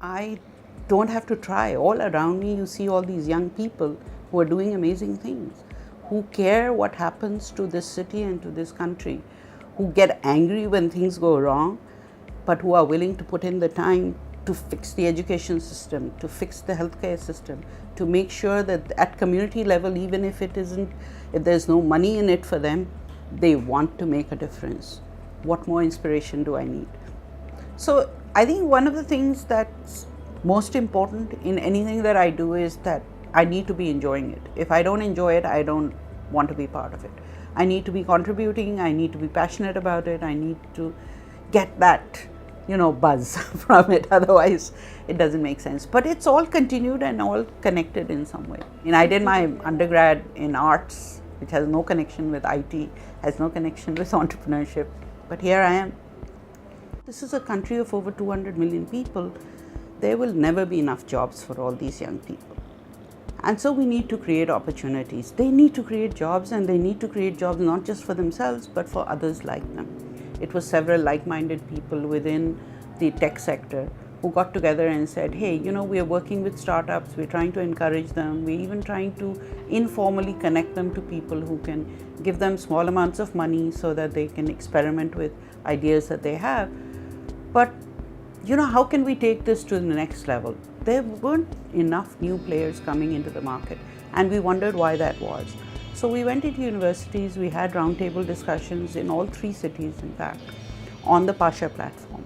I don't have to try. All around me, you see all these young people who are doing amazing things, who care what happens to this city and to this country, who get angry when things go wrong, but who are willing to put in the time to fix the education system, to fix the healthcare system, to make sure that at community level, even if there's no money in it for them, they want to make a difference. What more inspiration do I need? So I think one of the things that's most important in anything that I do is that I need to be enjoying it. If I don't enjoy it, I don't want to be part of it. I need to be contributing, I need to be passionate about it, I need to get that, buzz from it, otherwise it doesn't make sense. But it's all continued and all connected in some way. I did my undergrad in arts, which has no connection with IT, has no connection with entrepreneurship, but here I am. This is a country of over 200 million people. There will never be enough jobs for all these young people. And so we need to create opportunities. They need to create jobs, and they need to create jobs not just for themselves, but for others like them. It was several like-minded people within the tech sector who got together and said, hey, we are working with startups, we're trying to encourage them, we're even trying to informally connect them to people who can give them small amounts of money so that they can experiment with ideas that they have. But, how can we take this to the next level? There weren't enough new players coming into the market, and we wondered why that was. So we went into universities, we had roundtable discussions in all 3 cities, in fact, on the Pasha platform.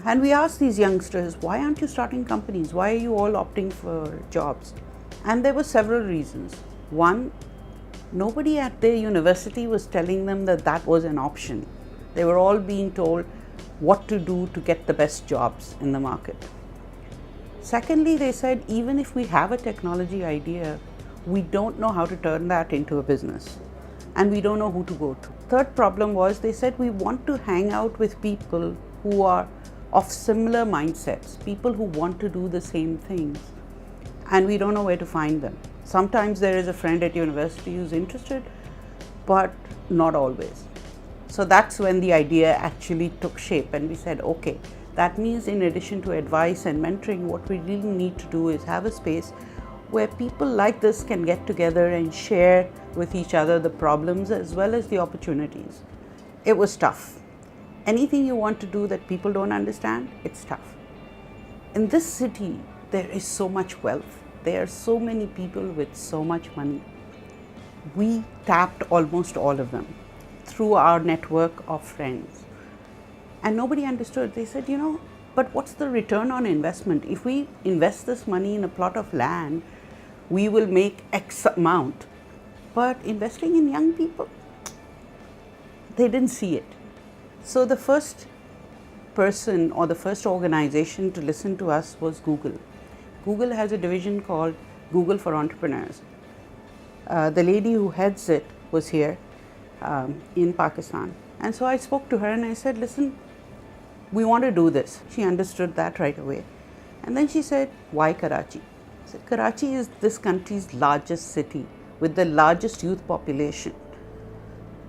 And we asked these youngsters, why aren't you starting companies? Why are you all opting for jobs? And there were several reasons. One, nobody at their university was telling them that that was an option. They were all being told what to do to get the best jobs in the market. Secondly, they said, even if we have a technology idea, we don't know how to turn that into a business, and we don't know who to go to. Third problem was, they said, we want to hang out with people who are of similar mindsets, people who want to do the same things, and we don't know where to find them. Sometimes there is a friend at university who's interested, but not always. So that's when the idea actually took shape, and we said, okay, that means in addition to advice and mentoring, what we really need to do is have a space where people like this can get together and share with each other the problems as well as the opportunities. It was tough. Anything you want to do that people don't understand, it's tough. In this city, there is so much wealth. There are so many people with so much money. We tapped almost all of them through our network of friends. And nobody understood. They said, but what's the return on investment? If we invest this money in a plot of land, we will make X amount. But investing in young people, they didn't see it. So the first person or the first organization to listen to us was Google. Google has a division called Google for Entrepreneurs. The lady who heads it was here in Pakistan. And so I spoke to her and I said, listen, we want to do this. She understood that right away. And then she said, why Karachi? I said, Karachi is this country's largest city with the largest youth population.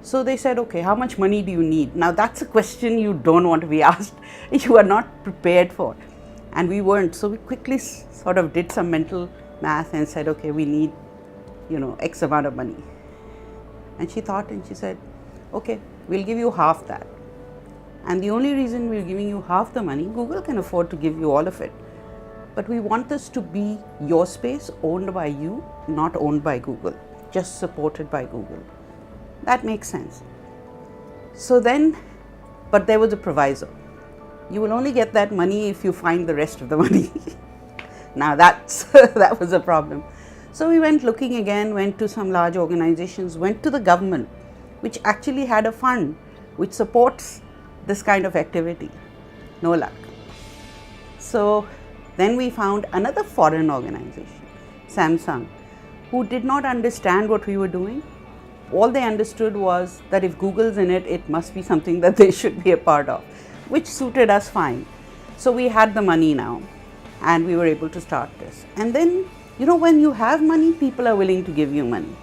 So they said, okay, how much money do you need? Now that's a question you don't want to be asked. You are not prepared for. And we weren't. So we quickly sort of did some mental math and said, okay, we need, X amount of money. And she thought and she said, okay, we'll give you half that. And the only reason we're giving you half the money, Google can afford to give you all of it. But we want this to be your space, owned by you, not owned by Google, just supported by Google. That makes sense. So then, but there was a proviso. You will only get that money if you find the rest of the money. Now that was a problem. So we went looking again, went to some large organizations, went to the government, which actually had a fund which supports this kind of activity. No luck. So then we found another foreign organization, Samsung, who did not understand what we were doing. All they understood was that if Google's in it, it must be something that they should be a part of, which suited us fine. So we had the money now, and we were able to start this. And then, when you have money, people are willing to give you money.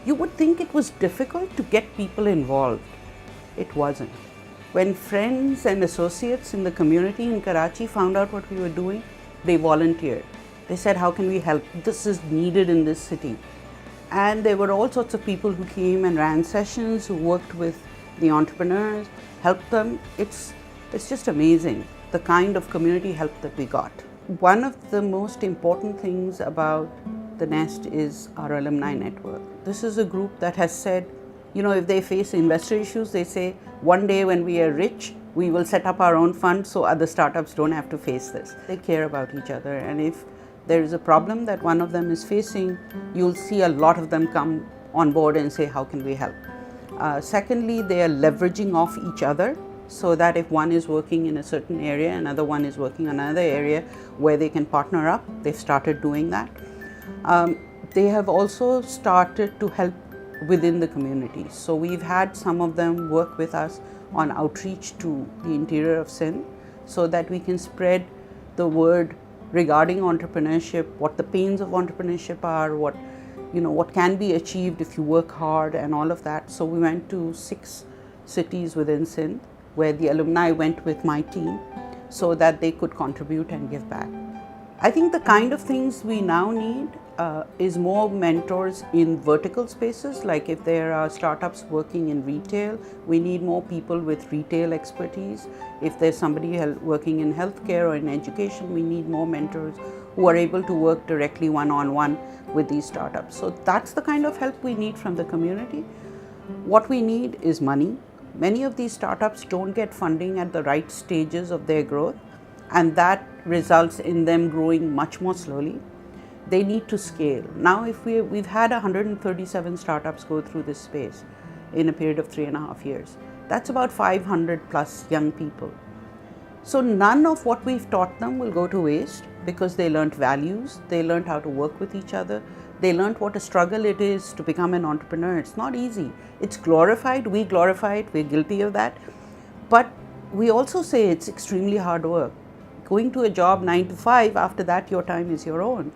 You would think it was difficult to get people involved. It wasn't. When friends and associates in the community in Karachi found out what we were doing, they volunteered. They said, how can we help? This is needed in this city. And there were all sorts of people who came and ran sessions, who worked with the entrepreneurs, helped them. It's just amazing, the kind of community help that we got. One of the most important things about the Nest is our alumni network. This is a group that has said, if they face investor issues, they say, one day when we are rich, we will set up our own fund so other startups don't have to face this. They care about each other, and if there is a problem that one of them is facing, you'll see a lot of them come on board and say, how can we help? Secondly, they are leveraging off each other, so that if one is working in a certain area, another one is working in another area where they can partner up. They've started doing that. They have also started to help within the community. So we've had some of them work with us on outreach to the interior of Sindh, so that we can spread the word regarding entrepreneurship, what the pains of entrepreneurship are, what can be achieved if you work hard and all of that. So we went to 6 cities within Sindh where the alumni went with my team so that they could contribute and give back. I think the kind of things we now need is more mentors in vertical spaces. Like if there are startups working in retail, we need more people with retail expertise. If there's somebody working in healthcare or in education, we need more mentors who are able to work directly one-on-one with these startups. So that's the kind of help we need from the community. What we need is money. Many of these startups don't get funding at the right stages of their growth, and that results in them growing much more slowly. They need to scale. Now, if we've had 137 startups go through this space in a period of 3.5 years. That's about 500 plus young people. So none of what we've taught them will go to waste, because they learned values, they learned how to work with each other, they learned what a struggle it is to become an entrepreneur. It's not easy. It's glorified, we glorify it, we're guilty of that. But we also say it's extremely hard work. Going to a job 9 to 5, after that your time is your own.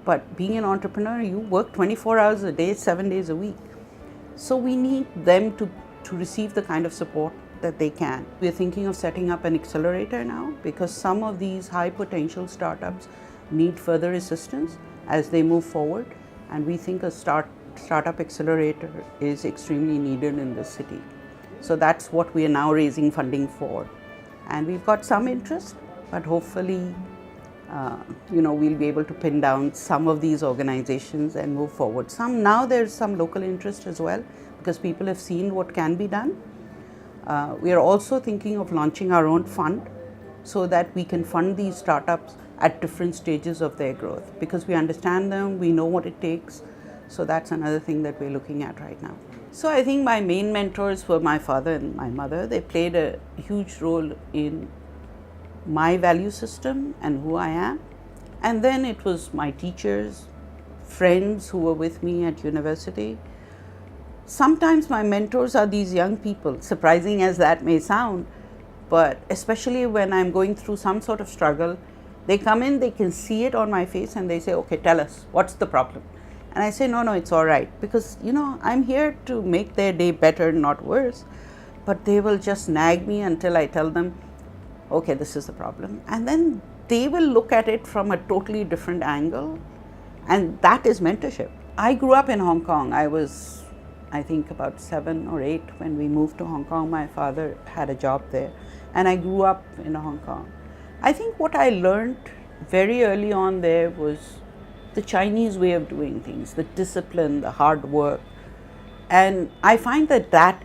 But being an entrepreneur, you work 24 hours a day, 7 days a week. So we need them to receive the kind of support that they can. We're thinking of setting up an accelerator now, because some of these high potential startups need further assistance as they move forward. And we think a startup accelerator is extremely needed in this city. So that's what we are now raising funding for. And we've got some interest, but hopefully we'll be able to pin down some of these organizations and move forward. There's some local interest as well, because people have seen what can be done. We are also thinking of launching our own fund so that we can fund these startups at different stages of their growth, because we understand them, we know what it takes. So that's another thing that we're looking at right now. So I think my main mentors were my father and my mother. They played a huge role in my value system and who I am. And then it was my teachers, friends who were with me at university. Sometimes my mentors are these young people, surprising as that may sound, but especially when I'm going through some sort of struggle, they come in, they can see it on my face and they say, okay, tell us, what's the problem? And I say, no, it's all right, because, I'm here to make their day better, not worse. But they will just nag me until I tell them, okay, this is the problem. And then they will look at it from a totally different angle. And that is mentorship. I grew up in Hong Kong. I was, I think, about 7 or 8 when we moved to Hong Kong. My father had a job there, and I grew up in Hong Kong. I think what I learned very early on there was the Chinese way of doing things, the discipline, the hard work. And I find that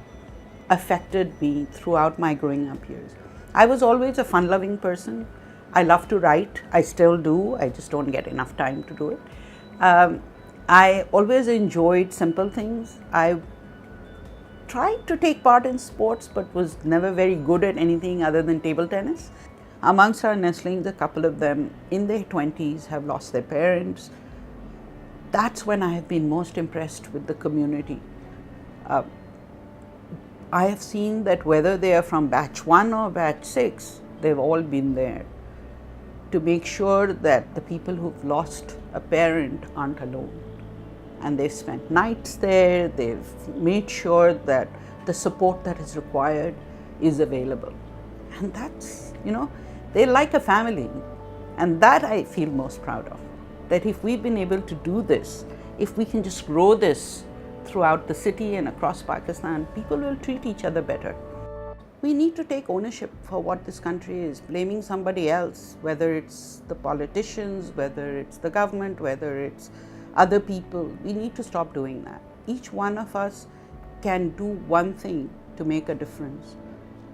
affected me throughout my growing up years. I was always a fun-loving person. I love to write. I still do. I just don't get enough time to do it. I always enjoyed simple things. I tried to take part in sports, but was never very good at anything other than table tennis. Amongst our nestlings, a couple of them in their 20s have lost their parents. That's when I have been most impressed with the community. I have seen that whether they are from batch 1 or batch 6, they've all been there to make sure that the people who've lost a parent aren't alone. And they've spent nights there, they've made sure that the support that is required is available. And that's, they're like a family. And that I feel most proud of. That if we've been able to do this, if we can just grow this throughout the city and across Pakistan, people will treat each other better. We need to take ownership for what this country is. Blaming somebody else, whether it's the politicians, whether it's the government, whether it's other people, we need to stop doing that. Each one of us can do one thing to make a difference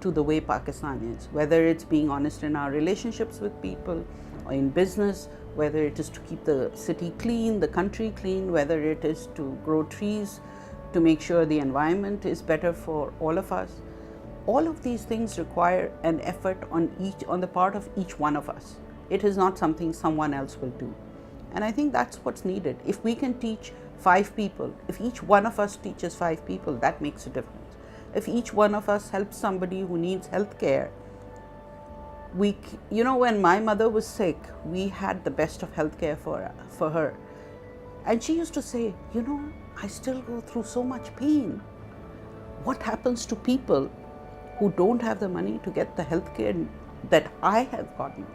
to the way Pakistan is, whether it's being honest in our relationships with people or in business, whether it is to keep the city clean, the country clean, whether it is to grow trees to make sure the environment is better for all of us. All of these things require an effort on the part of each one of us. It is not something someone else will do. And I think that's what's needed. If we can teach 5 people, if each one of us teaches 5 people, that makes a difference. If each one of us helps somebody who needs health care, when my mother was sick, we had the best of health care for her. And she used to say, I still go through so much pain. What happens to people who don't have the money to get the health care that I have gotten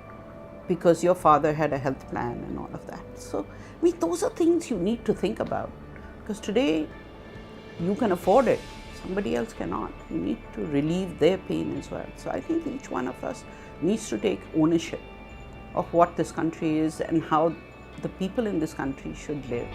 because your father had a health plan and all of that? So, those are things you need to think about, because today you can afford it, somebody else cannot. You need to relieve their pain as well. So I think each one of us needs to take ownership of what this country is and how the people in this country should live.